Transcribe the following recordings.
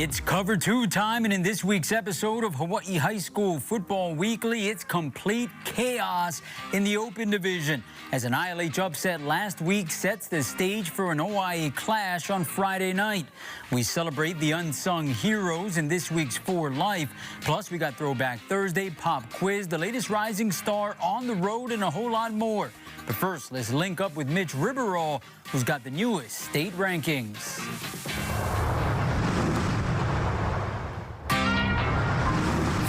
It's Cover 2 time, and in this week's episode of Hawaii High School Football Weekly, it's complete chaos in the Open Division as an ILH upset last week sets the stage for an OIA clash on Friday night. We celebrate the unsung heroes in this week's For Life. Plus, we got Throwback Thursday, Pop Quiz, the latest rising star on the road, and a whole lot more. But first, let's link up with Mitch Riberall, who's got the newest state rankings.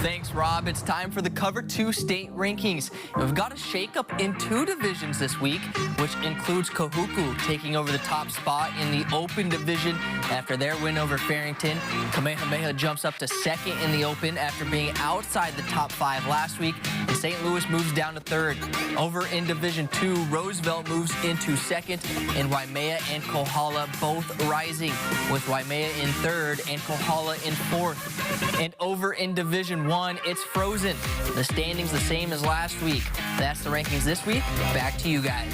Thanks, Rob. It's time for the Cover 2 state rankings. And we've got a shakeup in 2 divisions this week, which includes Kahuku taking over the top spot in the Open Division after their win over Farrington. Kamehameha jumps up to second in the Open after being outside the top 5 last week. And St. Louis moves down to third. Over in Division 2, Roosevelt moves into second, and Waimea and Kohala both rising, with Waimea in third and Kohala in fourth. And over in Division 1, it's frozen. The standings the same as last week. That's the rankings this week. Back to you guys.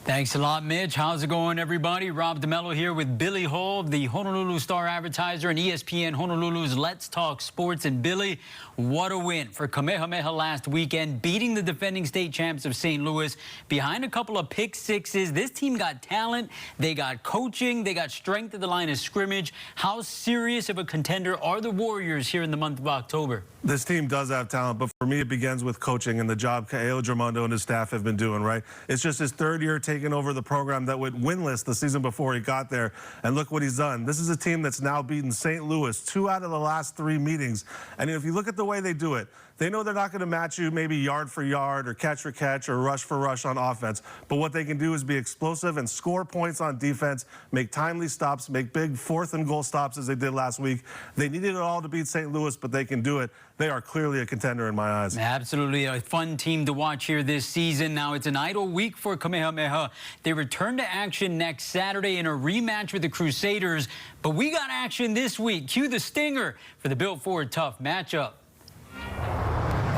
Thanks a lot, Mitch. How's it going, everybody? Rob DeMello here with Billy Hull, the Honolulu Star-Advertiser, and ESPN Honolulu's Let's Talk Sports. And Billy, what a win for Kamehameha last weekend, beating the defending state champs of St. Louis behind a couple of pick sixes. This team got talent, they got coaching, they got strength at the line of scrimmage. How serious of a contender are the Warriors here in the month of October? This team does have talent, but for me, it begins with coaching and the job Kaeo Dramondo and his staff have been doing, right? It's just his third year taking over the program that went winless the season before he got there, and look what he's done. This is a team that's now beaten St. Louis 2 out of the last 3 meetings, and if you look at the way they do it, they know they're not going to match you maybe yard for yard or catch for catch or rush for rush on offense, but what they can do is be explosive and score points on defense, make timely stops, make big 4th and goal stops as they did last week. They needed it all to beat St. Louis, but they can do it. They are clearly a contender in my eyes. Absolutely a fun team to watch here this season. Now, it's an idle week for Kamehameha. They return to action next Saturday in a rematch with the Crusaders, but we got action this week. Cue the stinger for the Built Ford Tough matchup.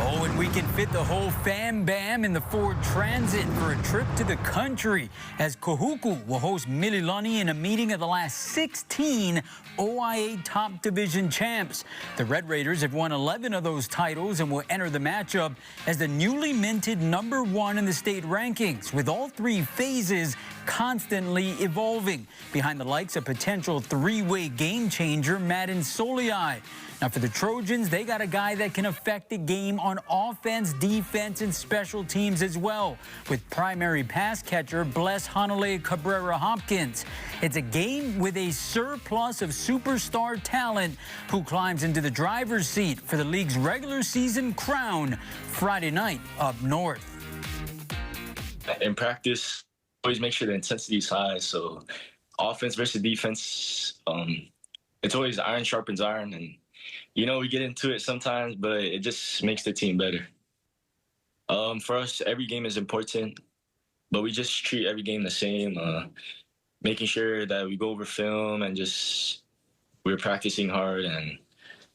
Oh, and we can fit the whole fam bam in the Ford Transit for a trip to the country as Kahuku will host Mililani in a meeting of the last 16 OIA top division champs. The Red Raiders have won 11 of those titles and will enter the matchup as the newly minted #1 in the state rankings, with all 3 phases constantly evolving behind the likes of potential 3-way game changer Madden Soliai. Now, for the Trojans, they got a guy that can affect the game on offense, defense, and special teams as well, with primary pass catcher Bless Hanalei Cabrera Hopkins. It's a game with a surplus of superstar talent who climbs into the driver's seat for the league's regular season crown Friday night up north. In practice, always make sure the intensity is high. So offense versus defense, it's always iron sharpens iron. And, you know, we get into it sometimes, but it just makes the team better. For us, every game is important, but we just treat every game the same, making sure that we go over film and just we're practicing hard. And,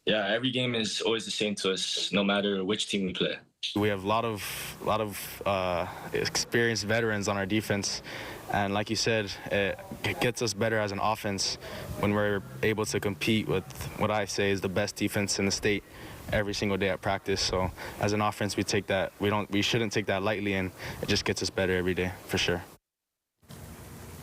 yeah, every game is always the same to us, no matter which team we play. We have a lot of experienced veterans on our defense, and like you said, it gets us better as an offense when we're able to compete with what I say is the best defense in the state every single day at practice. So as an offense, we take that we shouldn't take that lightly, and it just gets us better every day for sure.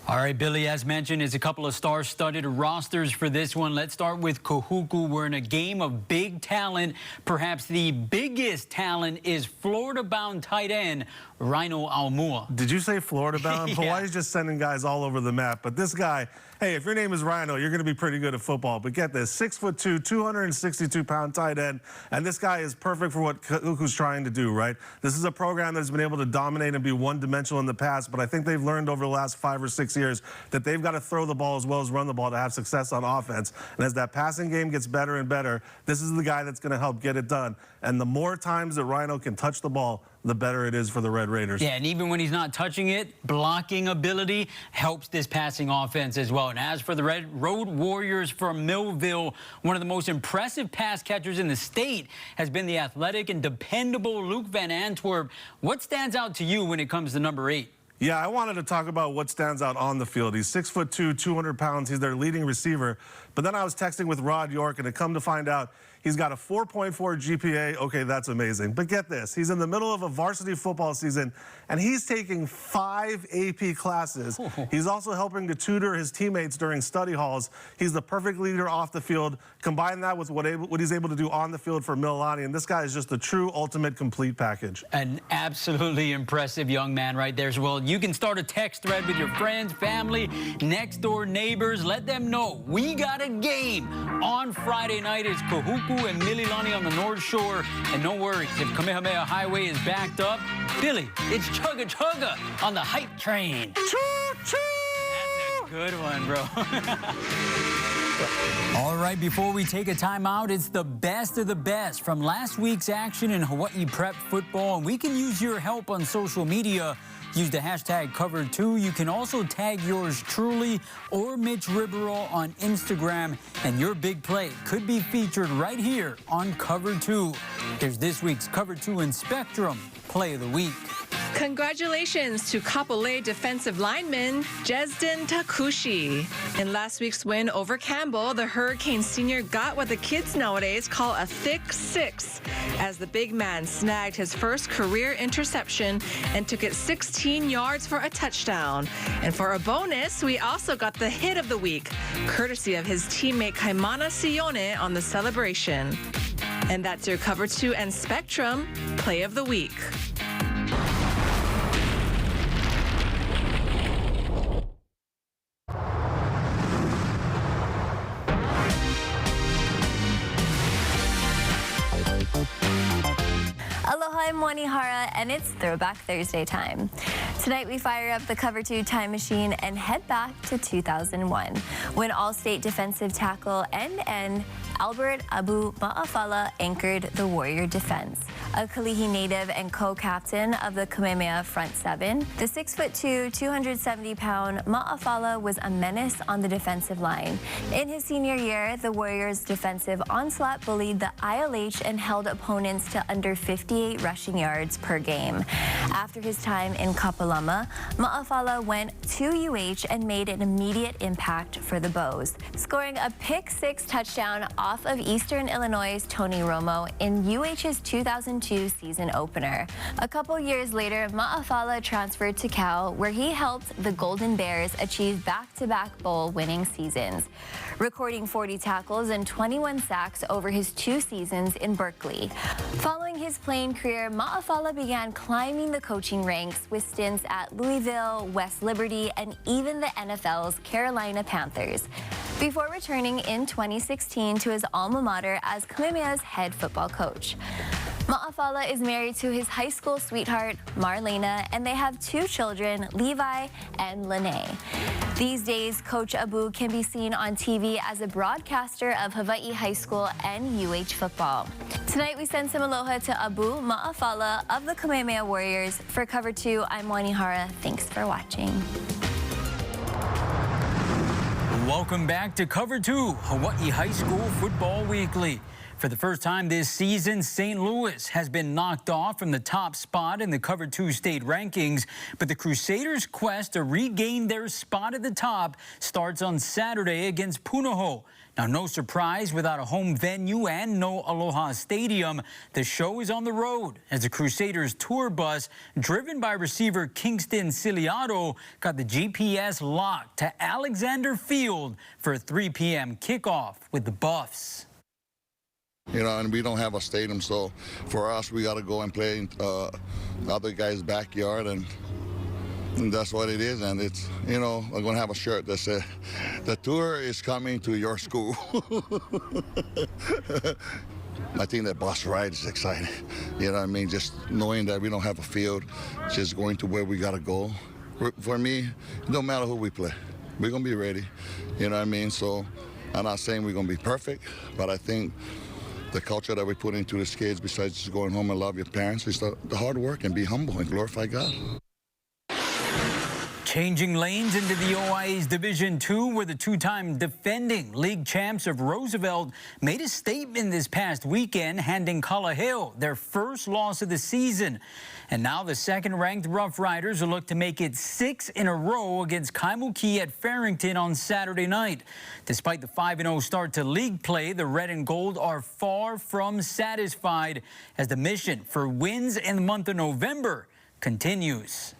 All right, Billy, as mentioned, it's a couple of star-studded rosters for this one. Let's start with Kahuku. We're in a game of big talent. Perhaps the biggest talent is Florida-bound tight end Rhino Aumua. Did you say Florida-bound? Yeah. Hawaii's just sending guys all over the map. But this guy, hey, if your name is Rhino, you're going to be pretty good at football. But get this, 6'2", 262-pound tight end. And this guy is perfect for what Kahuku's trying to do, right? This is a program that's been able to dominate and be one-dimensional in the past. But I think they've learned over the last 5 or 6 years that they've got to throw the ball as well as run the ball to have success on offense. And as that passing game gets better and better, this is the guy that's going to help get it done. And the more times that Rhino can touch the ball, the better it is for the Red Raiders. Yeah, and even when he's not touching it, blocking ability helps this passing offense as well. And as for the Road Warriors from Millville, one of the most impressive pass catchers in the state has been the athletic and dependable Luke Van Antwerp. What stands out to you when it comes to number 8? Yeah, I wanted to talk about what stands out on the field. He's 6'2", 200 pounds. He's their leading receiver. But then I was texting with Rod York, and it come to find out he's got a 4.4 GPA. Okay, that's amazing. But get this, he's in the middle of a varsity football season, and he's taking 5 AP classes. He's also helping to tutor his teammates during study halls. He's the perfect leader off the field. Combine that with what he's able to do on the field for Mililani, and this guy is just the true ultimate complete package. An absolutely impressive young man right there as well. You can start a text thread with your friends, family, next door neighbors. Let them know we got a game on Friday night. It's Kahuku and Mililani on the North Shore. And no worries, if Kamehameha Highway is backed up, Billy, it's Chugga Chugga on the hype train. Choo-choo! That's a good one, bro. All right, before we take a timeout, it's the best of the best from last week's action in Hawaii Prep football. And we can use your help on social media. Use the hashtag Cover2. You can also tag yours truly or Mitch Ribeiro on Instagram. And your big play could be featured right here on Cover2. Here's this week's Cover2 and Spectrum Play of the Week. Congratulations to Kapolei defensive lineman Jesden Takushi. In last week's win over Campbell, the Hurricane senior got what the kids nowadays call a thick 6, as the big man snagged his first career interception and took it 16 yards for a touchdown. And for a bonus, we also got the hit of the week, courtesy of his teammate Kaimana Sione on the celebration. And that's your Cover2 and Spectrum Play of the Week. Aloha, I'm Wani Hara, and it's Throwback Thursday time. Tonight, we fire up the Cover2 time machine and head back to 2001, when All-State defensive tackle NN Albert Abu Ma'afala anchored the Warrior defense. A Kalihi native and co-captain of the Kamehameha front seven, the 6'2", 270-pound Ma'afala was a menace on the defensive line. In his senior year, the Warriors' defensive onslaught bullied the ILH and held opponents to under 58 rushing yards per game. After his time in Kapalama, Ma'afala went to UH and made an immediate impact for the Bows, scoring a pick-6 touchdown off of Eastern Illinois' Tony Romo in UH's 2002 season opener. A couple years later, Ma'afala transferred to Cal, where he helped the Golden Bears achieve back-to-back bowl-winning seasons, recording 40 tackles and 21 sacks over his 2 seasons in Berkeley. Following his playing career, Ma'afala began climbing the coaching ranks with stints at Louisville, West Liberty, and even the NFL's Carolina Panthers, before returning in 2016 to his alma mater as Kamehameha's head football coach. Ma'afala is married to his high school sweetheart, Marlena, and they have 2 children, Levi and Lene. These days, Coach Abu can be seen on TV as a broadcaster of Hawaii High School and UH football. Tonight, we send some aloha to Abu Ma'afala of the Kamehameha Warriors. For Cover2, I'm Wani Hara. Thanks for watching. Welcome back to Cover2, Hawaii High School Football Weekly. For the first time this season, St. Louis has been knocked off from the top spot in the Cover2 state rankings, but the Crusaders' quest to regain their spot at the top starts on Saturday against Punahou. Now, no surprise, without a home venue and no Aloha Stadium, the show is on the road as the Crusaders tour bus, driven by receiver Kingston Ciliato, got the GPS locked to Alexander Field for a 3 p.m. kickoff with the Buffs. You know, and we don't have a stadium, so for us, we got to go and play in other guys' backyard, and that's what it is. And it's, you know, I'm going to have a shirt that says, the tour is coming to your school. I think that bus ride is exciting. You know what I mean? Just knowing that we don't have a field, just going to where we got to go. For me, it don't matter who we play. We're going to be ready. You know what I mean? So I'm not saying we're going to be perfect, but I think the culture that we put into the kids, besides just going home and love your parents, is the hard work and be humble and glorify God. Changing lanes into the OIA's Division II, where the two-time defending league champs of Roosevelt made a statement this past weekend, handing Kalaheo their first loss of the season. And now the second-ranked Rough Riders will look to make it 6 in a row against Kaimuki at Farrington on Saturday night. Despite the 5-0 start to league play, the Red and Gold are far from satisfied as the mission for wins in the month of November continues.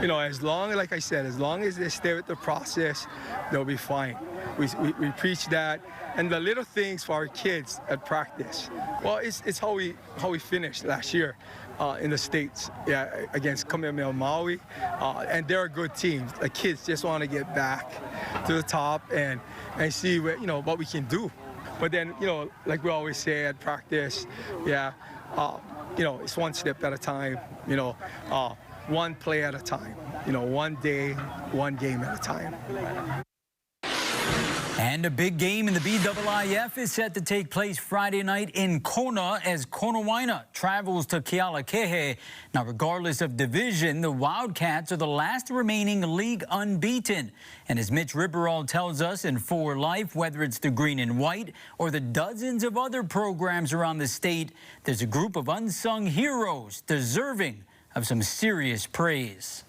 You know, as long, like I said, as long as they stay with the process, they'll be fine. We preach that, and the little things for our kids at practice. Well, it's how we finished last year in the States, yeah, against Kamehameha Maui, and they're a good team. The kids just want to get back to the top and see what, what we can do. But then, like we always say at practice, yeah, it's one step at a time. One play at a time, one day, one game at a time. And a big game in the BIIF is set to take place Friday night in Kona as Konawaina travels to Kealakehe. Now, regardless of division, the Wildcats are the last remaining league unbeaten. And as Mitch Ribberall tells us in 4 Life, whether it's the green and white or the dozens of other programs around the state, there's a group of unsung heroes deserving of some serious praise.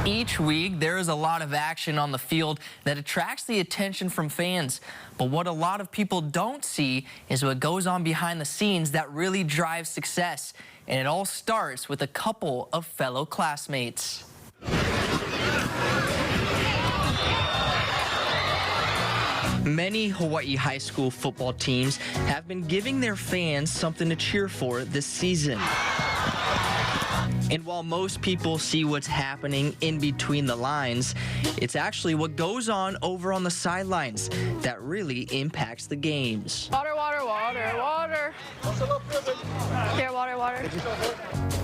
Each week, there is a lot of action on the field that attracts the attention from fans. But what a lot of people don't see is what goes on behind the scenes that really drives success. And it all starts with a couple of fellow classmates. Many Hawaii high school football teams have been giving their fans something to cheer for this season. And while most people see what's happening in between the lines, it's actually what goes on over on the sidelines that really impacts the games. Water, water, water, water. Here, water, water.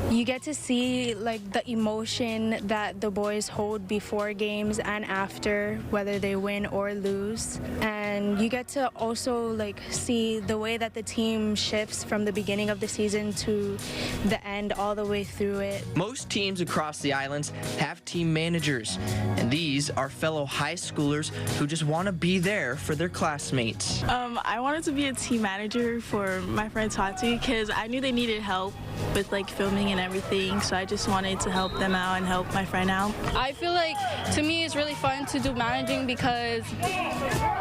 You get to see like the emotion that the boys hold before games and after, whether they win or lose. And you get to also like see the way that the team shifts from the beginning of the season to the end all the way through it. Most teams across the islands have team managers, and these are fellow high schoolers who just want to be there for their classmates. I wanted to be a team manager for my friend Tati because I knew they needed help with like filming and everything, so I just wanted to help them out and help my friend out. I feel like to me it's really fun to do managing because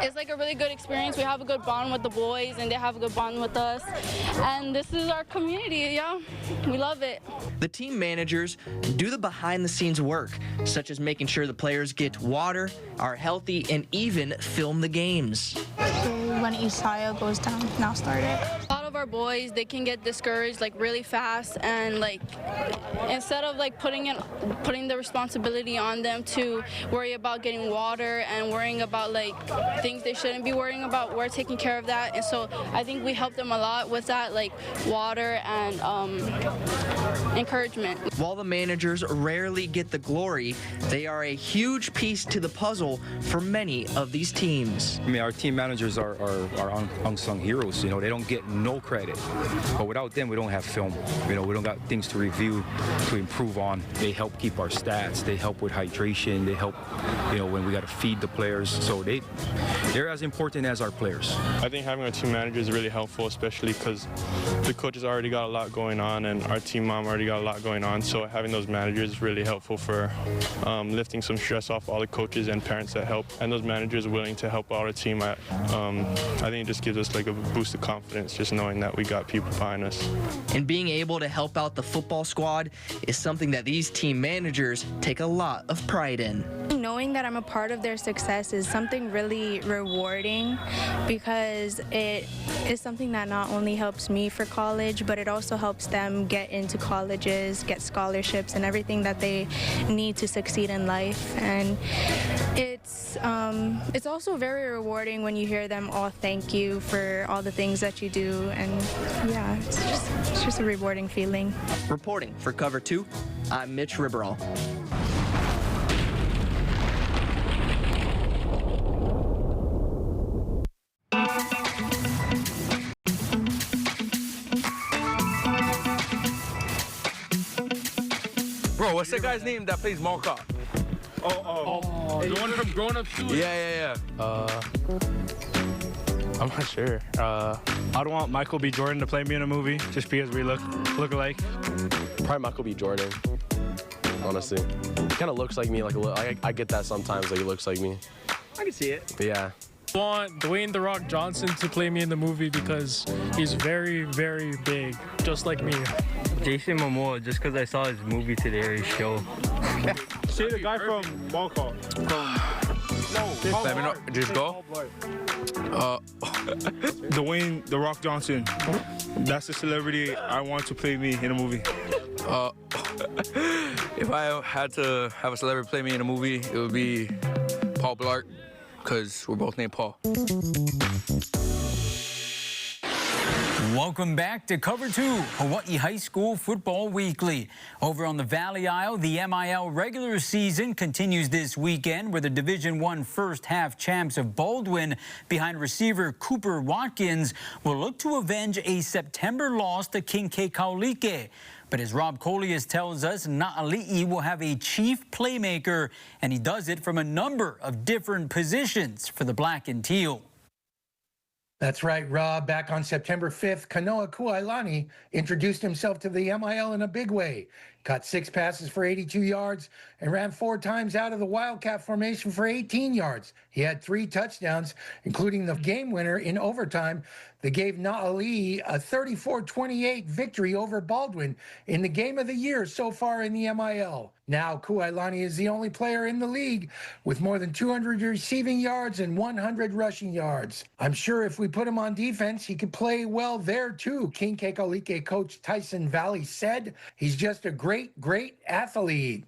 it's like a really good experience. We have a good bond with the boys and they have a good bond with us, and this is our community. Yeah, we love it. The team managers do the behind-the-scenes work, such as making sure the players get water, are healthy, and even film the games. So when each tile goes down, now start it. A lot of our boys, they can get discouraged like really fast, and like instead of like putting the responsibility on them to worry about getting water and worrying about like things they shouldn't be worrying about, we're taking care of that. And so I think we help them a lot with that, like water and encouragement. While the managers rarely get the glory, they are a huge piece to the puzzle for many of these teams. I mean, our team managers are unsung heroes. They don't get no credit. But without them, we don't have film. We don't got things to review, to improve on. They help keep our stats. They help with hydration. They help, when we got to feed the players. So they're as important as our players. I think having a team manager is really helpful, especially because the coaches already got a lot going on and our team mom already got a lot going on. So having those managers is really helpful for lifting some stress off all the coaches and parents that help. And those managers willing to help out our team. I think it just gives us like a boost of confidence, just knowing that we got people behind us. And being able to help out the football squad is something that these team managers take a lot of pride in. Knowing that I'm a part of their success is something really rewarding because it is something that not only helps me for college, but it also helps them get into colleges, get scholarships, and everything that they need to succeed in life. And it's also very rewarding when you hear them all thank you for all the things that you do, and yeah, it's just a rewarding feeling. Reporting for Cover 2, I'm Mitch Ribberall. Bro, what's the guy's name that plays Mall Cop? Oh, the one from Grown Ups too? Yeah. I'm not sure. I'd want Michael B. Jordan to play me in a movie just because we look alike. Probably Michael B. Jordan, honestly. He kind of looks like me. Like I get that sometimes, like he looks like me. I can see it. But yeah. I want Dwayne "The Rock" Johnson to play me in the movie because he's very, very big, just like me. Jason Momoa, just because I saw his movie today or his show. Say the guy from Mall Cop. Let me know. Just go. Dwayne "The Rock" Johnson. That's the celebrity I want to play me in a movie. If I had to have a celebrity play me in a movie, it would be Paul Blart, because we're both named Paul. Welcome back to Cover 2, Hawaii High School Football Weekly. Over on the Valley Isle, the MIL regular season continues this weekend where the Division I first half champs of Baldwin behind receiver Cooper Watkins will look to avenge a September loss to King Kekaulike. But as Rob Colias tells us, Na'ali'i will have a chief playmaker, and he does it from a number of different positions for the Black and Teal. That's right, Rob. Back on September 5th, Kanoa Kuailani introduced himself to the MIL in a big way. Caught 6 passes for 82 yards and ran 4 times out of the Wildcat formation for 18 yards. He had 3 touchdowns, including the game winner in overtime that gave Na'ali'i a 34-28 victory over Baldwin in the game of the year so far in the MIL. Now, Kuailani is the only player in the league with more than 200 receiving yards and 100 rushing yards. I'm sure if we put him on defense, he could play well there too, King Kekaulike coach Tyson Valley said. He's just a great athlete.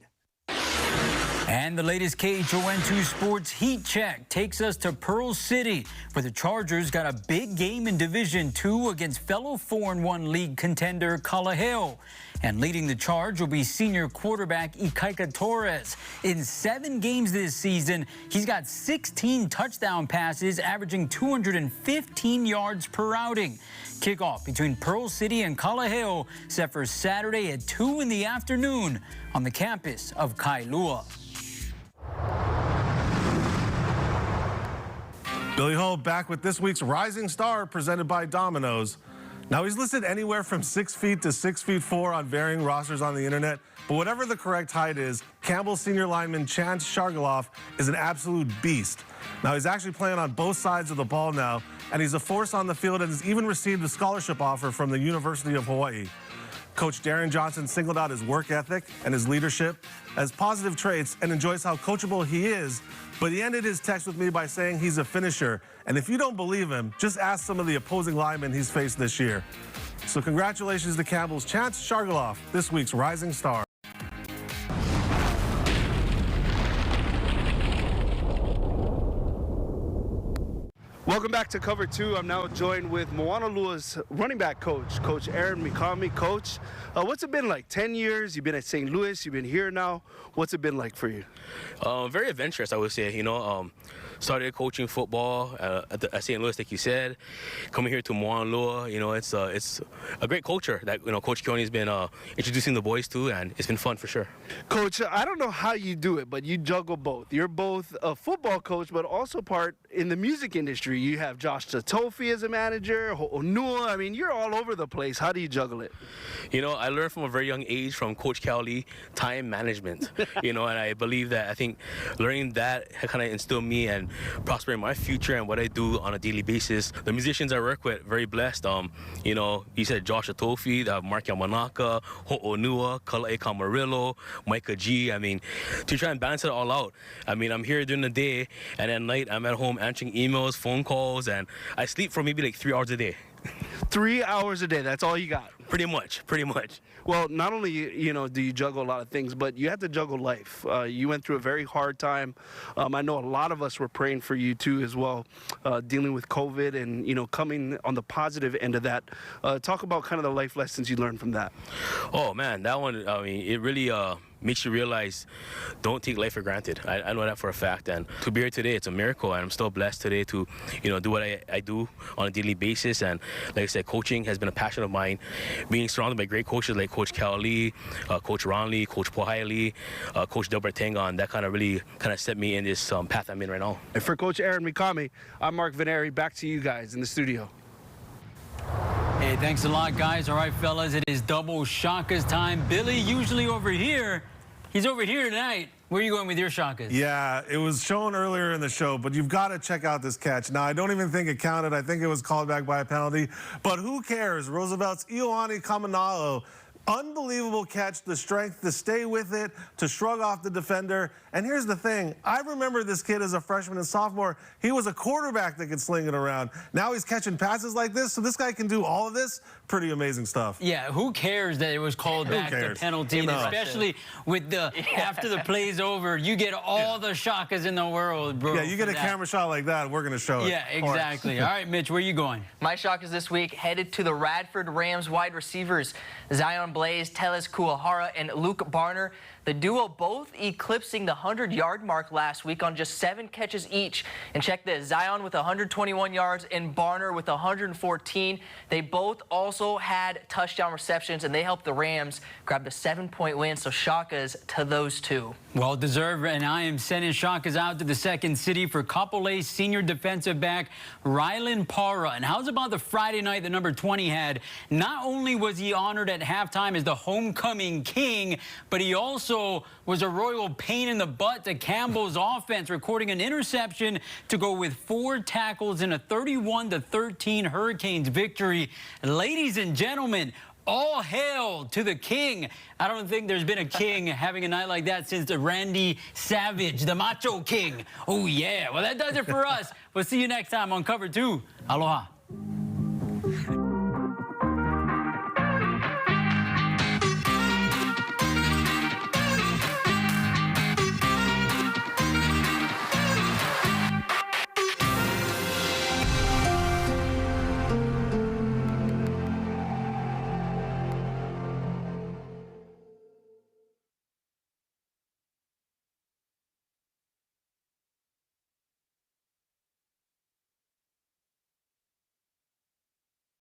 And the latest KHON2 Sports Heat Check takes us to Pearl City, where the Chargers got a big game in Division II against fellow 4-1 league contender Kalaheo. And leading the charge will be senior quarterback Ikaika Torres. In 7 games this season, he's got 16 touchdown passes, averaging 215 yards per outing. Kickoff between Pearl City and Kalaheo set for Saturday at 2 in the afternoon on the campus of Kailua. Billy Hull back with this week's Rising Star presented by Domino's. Now, he's listed anywhere from 6 feet to 6'4" on varying rosters on the internet, but whatever the correct height is, Campbell senior lineman Chance Shargaloff is an absolute beast. Now, he's actually playing on both sides of the ball now, and he's a force on the field and has even received a scholarship offer from the University of Hawaii. Coach Darren Johnson singled out his work ethic and his leadership as positive traits and enjoys how coachable he is, but he ended his text with me by saying he's a finisher. And if you don't believe him, just ask some of the opposing linemen he's faced this year. So congratulations to Campbell's Chance Shargaloff, this week's Rising Star. Welcome back to Cover 2. I'm now joined with Moanalua's running back coach, Coach Aaron Mikami. Coach, what's it been like? 10 years, you've been at St. Louis, you've been here now. What's it been like for you? Very adventurous, I would say. You know, started coaching football at St. Louis, like you said. Coming here to Moanalua, you know, it's a great culture that, you know, Coach Keone's been introducing the boys to, and it's been fun for sure. Coach, I don't know how you do it, but you juggle both. You're both a football coach, but also part in the music industry. You have Josh Tatofi as a manager, Ho'onua. I mean, you're all over the place. How do you juggle it? You know, I learned from a very young age from Coach Cowley time management. You know, and I believe that I think learning that kind of instilled me and prospering my future and what I do on a daily basis. The musicians I work with, very blessed. You know, you said Josh Tatofi, Mark Yamanaka, Ho'onua, Kala'e Kamarillo, Micah G. I mean, to try and balance it all out. I mean, I'm here during the day, and at night I'm at home answering emails, phone calls, and I sleep for maybe like 3 hours a day. 3 hours a day, that's all you got? Pretty much. Well, not only, you know, do you juggle a lot of things, but you have to juggle life. You went through a very hard time. I know a lot of us were praying for you too as well, dealing with COVID and, you know, coming on the positive end of that. Talk about kind of the life lessons you learned from that. Oh man, that one, I mean, it really makes you realize don't take life for granted. I know that for a fact, and to be here today, it's a miracle, and I'm still blessed today to, do what I do on a daily basis. And like I said, coaching has been a passion of mine. Being surrounded by great coaches like Coach Cal Lee, Coach Ron Lee, Coach Pohai Lee, Coach Delbert Tengon, that really set me in this path I'm in right now. And for Coach Aaron Mikami, I'm Mark Veneri. Back to you guys in the studio. Hey, thanks a lot, guys. All right, fellas, it is double Shaka's time. Billy, usually over here. He's over here tonight. Where are you going with your Shakas? Yeah, it was shown earlier in the show, but you've got to check out this catch. Now, I don't even think it counted. I think it was called back by a penalty. But who cares? Roosevelt's Ioane Kamanalo. Unbelievable catch, the strength to stay with it, to shrug off the defender. And here's the thing. I remember this kid as a freshman and sophomore. He was a quarterback that could sling it around. Now he's catching passes like this, so this guy can do all of this. Pretty amazing stuff. Yeah, who cares that it was called back the penalty? And especially with after the play's over, you get all the Shakas in the world, bro. Yeah, you get a camera shot like that, we're going to show it. Yeah, exactly. All right, Mitch, where are you going? My Shakas this week headed to the Radford Rams wide receivers, Zion Blaze, Teles Kuahara, and Luke Barner. The duo both eclipsing the 100-yard mark last week on just 7 catches each. And check this, Zion with 121 yards and Barner with 114. They both also had touchdown receptions, and they helped the Rams grab the 7-point win. So Shakas to those two. Well deserved, and I am sending Shakas out to the second city for Kapolei senior defensive back Rylan Parra. And how's about the Friday night that number 20 had? Not only was he honored at halftime as the homecoming king, but he also was a royal pain in the butt to Campbell's offense, recording an interception to go with 4 tackles in a 31-13 Hurricanes victory. Ladies and gentlemen, all hail to the king. I don't think there's been a king having a night like that since the Randy Savage, the Macho King. Oh, yeah. Well, that does it for us. We'll see you next time on Cover 2. Aloha.